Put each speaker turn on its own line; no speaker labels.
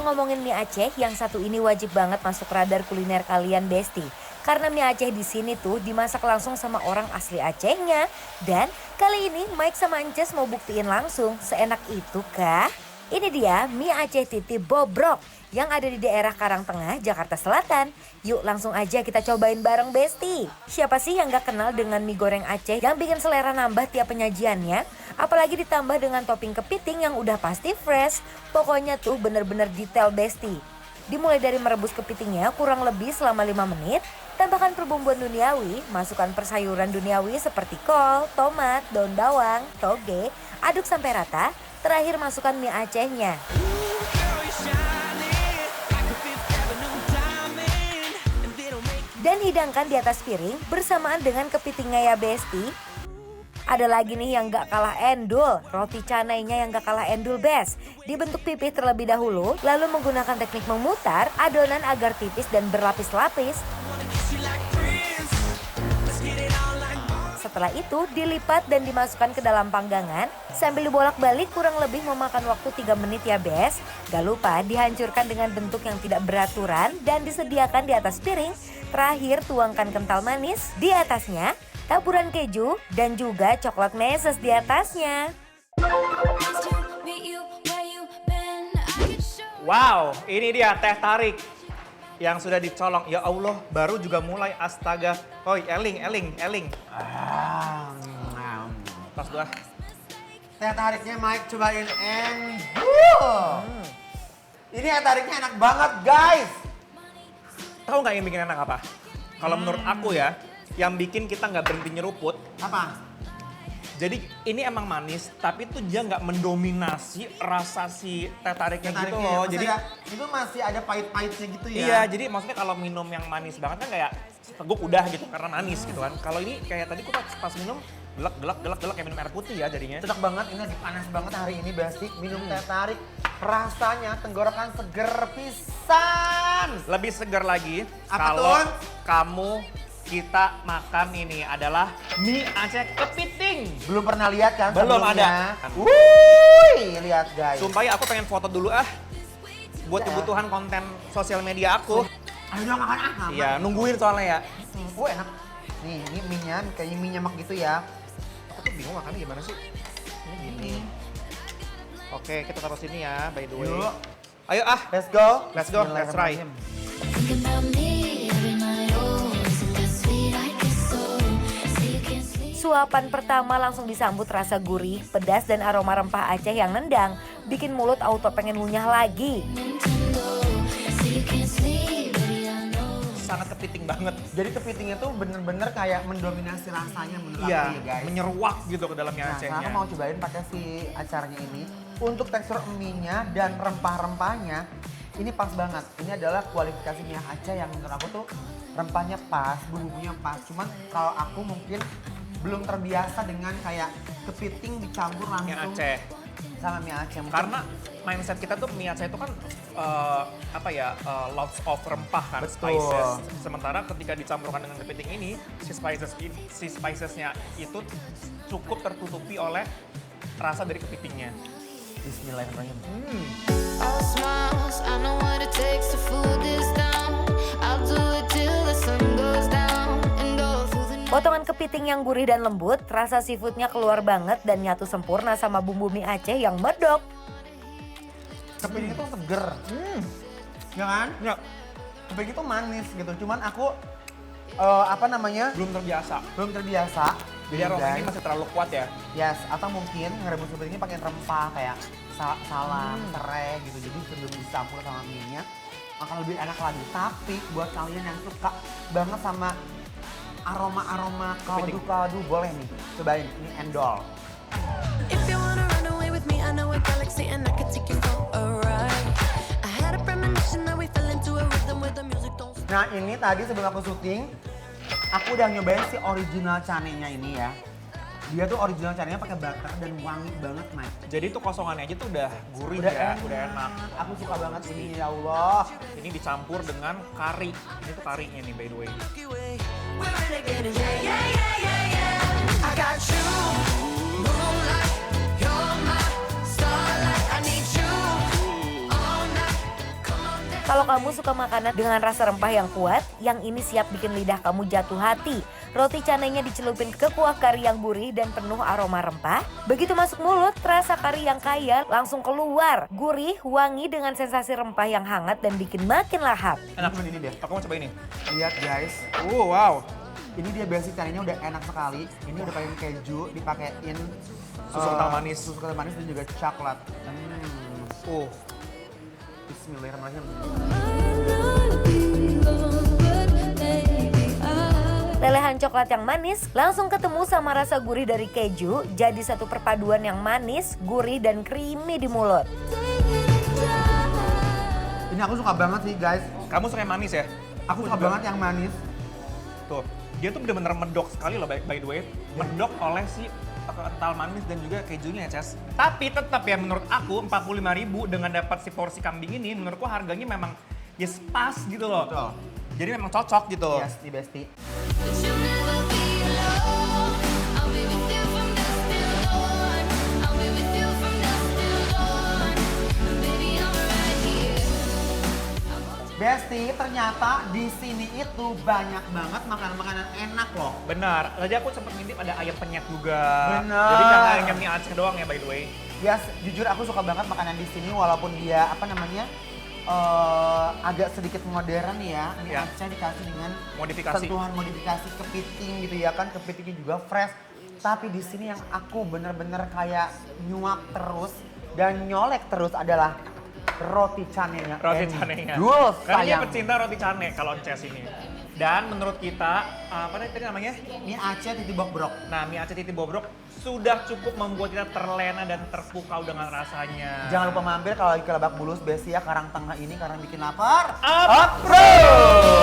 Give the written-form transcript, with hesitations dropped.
ngomongin mie Aceh, yang satu ini wajib banget masuk radar kuliner kalian Besti. Karena mie Aceh di sini tuh dimasak langsung sama orang asli Acehnya. Dan kali ini Mike sama Ances mau buktiin langsung, seenak itu kah? Ini dia mie Aceh Titi Bobrok yang ada di daerah Karangtengah, Jakarta Selatan. Yuk langsung aja kita cobain bareng Besti. Siapa sih yang gak kenal dengan mie goreng Aceh yang bikin selera nambah tiap penyajiannya? Apalagi ditambah dengan topping kepiting yang udah pasti fresh. Pokoknya tuh bener-bener detail Besti. Dimulai dari merebus kepitingnya kurang lebih selama 5 menit. Tambahkan perbumbuan duniawi, masukkan persayuran duniawi seperti kol, tomat, daun bawang, toge, aduk sampai rata. Terakhir masukkan mie Acehnya. Dan hidangkan di atas piring bersamaan dengan kepitingnya ya Besti. Ada lagi nih yang gak kalah endul, roti canainya yang gak kalah endul best. Dibentuk pipih terlebih dahulu, lalu menggunakan teknik memutar adonan agar tipis dan berlapis-lapis. Setelah itu dilipat dan dimasukkan ke dalam panggangan sambil dibolak-balik kurang lebih memakan waktu 3 menit ya Bes. Gak lupa dihancurkan dengan bentuk yang tidak beraturan dan disediakan di atas piring. Terakhir tuangkan kental manis di atasnya, taburan keju dan juga coklat meses di atasnya.
Wow, ini dia teh tarik yang sudah dicolong. Ya Allah, baru juga mulai, astaga. Oi, Eling. Pas gua.
Teh tariknya Mike cobain Ini teh tariknya enak banget guys.
Tahu nggak yang bikin enak apa? Kalau menurut aku ya, yang bikin kita nggak berhenti nyeruput.
Apa?
Jadi ini emang manis, tapi tuh dia nggak mendominasi rasa si teh tariknya gitu loh. Jadi
itu masih ada pahit-pahitnya gitu ya.
iya, jadi maksudnya kalau minum yang manis banget kan kayak teguk udah gitu karena manis gitu kan. Kalau ini kayak tadi aku pas minum gelak kayak minum air putih ya jadinya.
Cocok banget, ini lagi panas banget hari ini Basti. Minum teh tarik, rasanya tenggorokan seger pisan.
Lebih segar lagi
Apa
kalau
tuh?
kamu kita makan ini adalah mie Aceh kepiting.
Belum pernah lihat kan
Belum
sebelumnya?
ada.
Wuih, lihat guys.
Sumpah ya aku pengen foto dulu buat kebutuhan konten sosial media aku.
Ayo dong makan
Iya, nungguin soalnya ya.
Enak. Nih, ini mie-nya kayak mie nyemek gitu ya.
Aku tuh bingung makannya gimana sih? Ini gini. Oke, kita taruh sini ya, by the way.
Yuk.
Ayo
Let's go.
let's try.
Suapan pertama langsung disambut rasa gurih, pedas dan aroma rempah Aceh yang nendang. Bikin mulut auto pengen ngunyah lagi.
Sangat kepiting banget.
Jadi kepitingnya tuh bener-bener kayak mendominasi rasanya menurut aku
Iya,
ya guys.
menyeruak gitu ke dalamnya
Nah,
Acehnya.
aku mau cobain pakai si acaranya ini. Untuk tekstur mie-nya dan rempah-rempahnya, ini pas banget. Ini adalah kualifikasi mie Aceh yang menurut aku tuh rempahnya pas, bumbunya pas. Cuman kalau aku mungkin belum terbiasa dengan kayak kepiting dicampur langsung
Mie Aceh.
sama mie Aceh. Mungkin
Karena mindset kita tuh mie Aceh itu kan lots of rempah kan,
Betul.
spices. Sementara ketika dicampurkan dengan kepiting ini, si spicesnya itu cukup tertutupi oleh rasa dari kepitingnya.
Bismillahirrahmanirrahim.
All smiles, I know what it takes to fool this down. I'll do it till the sun goes down and all through the night.
Potongan kepiting yang gurih dan lembut, rasa seafoodnya keluar banget dan nyatu sempurna sama bumbu mie Aceh yang medok.
Kepiting itu seger. Ya kan?
Ya,
Kepiting itu manis gitu. Cuman aku
belum terbiasa.
belum terbiasa.
Jadi aroma ini masih terlalu kuat ya.
Yes, atau mungkin ngerebus kepiting ini pakai rempah kayak salam, serai gitu. Jadi sebelum dicampur sama mie-nya akan lebih enak lagi. Tapi buat kalian yang suka banget sama aroma-aroma kaldu-kaldu boleh nih. Cobain, ini endol.
If you wanna run away with me, I know a galaxy and I could take you for a ride. I had a premonition that we fell into a rhythm where the music don't stop.
Nah ini tadi sebelum aku syuting, aku udah nyobain si original canenya ini ya. Dia tuh original canenya pakai butter dan wangi banget, Mike.
Jadi tuh kosongannya aja tuh udah gurih udah enak.
Aku suka banget ini, ya Allah.
Ini dicampur dengan kari. Ini tuh karinya nih by the way.
Milky Way, we're renegading, yeah, yeah, yeah, yeah, yeah. I got you, moonlight, you're my starlight. I need you all night.
Kalau kamu suka makanan dengan rasa rempah yang kuat, yang ini siap bikin lidah kamu jatuh hati. Roti canainya dicelupin ke kuah kari yang gurih dan penuh aroma rempah. Begitu masuk mulut, rasa kari yang kaya langsung keluar. Gurih, wangi dengan sensasi rempah yang hangat dan bikin makin lahap.
Enak.
Ini deh.
Aku mau coba ini.
Lihat guys.
Wow.
Ini dia basic canainya udah enak sekali. Ini udah pakai keju, dipakein
Susu kental manis.
susu kental manis dan juga coklat. Bismillahirrahmanirrahim.
Lelehan coklat yang manis langsung ketemu sama rasa gurih dari keju, jadi satu perpaduan yang manis, gurih, dan creamy di mulut.
Ini aku suka banget sih guys.
Kamu suka yang manis ya?
Aku suka
juga.
banget yang manis.
Tuh, dia tuh bener-bener medok sekali loh by the way. Medok oleh si kental manis dan juga kejunya ya, Ces. Tapi tetap ya menurut aku 45.000 dengan dapat si porsi kambing ini menurutku harganya memang ya pas gitu loh.
Betul.
Jadi memang cocok gitu.
Yes, di Besti.
But you'll never be alone. I'll be with you from dusk till dawn. I'll be with you from dusk till dawn. Baby, I'm right here.
Besti, ternyata di sini itu banyak banget makanan-makanan enak loh.
Benar. Tadi aku sempat ngintip ada ayam penyet juga.
Benar.
Jadi nggak hanya mie Aceh doang ya by the way.
Yes, jujur aku suka banget makanan di sini walaupun dia apa namanya agak sedikit modern ya. Mie
Ya.
Aceh dikasih dengan
Modifikasi.
sentuhan modifikasi kepiting gitu ya kan, kepitingnya juga fresh. Tapi di sini yang aku bener-bener kayak nyuap terus dan nyolek terus adalah roti canenya.
Roti canenya.
Endul,
Karena dia
sayang.
pecinta roti cane kalau Ces ini. Dan menurut kita, apa tadi namanya?
Mie Aceh titi bobrok.
Nah, mie Aceh titi bobrok sudah cukup membuat kita terlena dan terpukau dengan rasanya.
Jangan lupa mampir kalau lagi ke Lebak Bulus Besti ya, Karang Tengah ini karena bikin lapar.
Approve!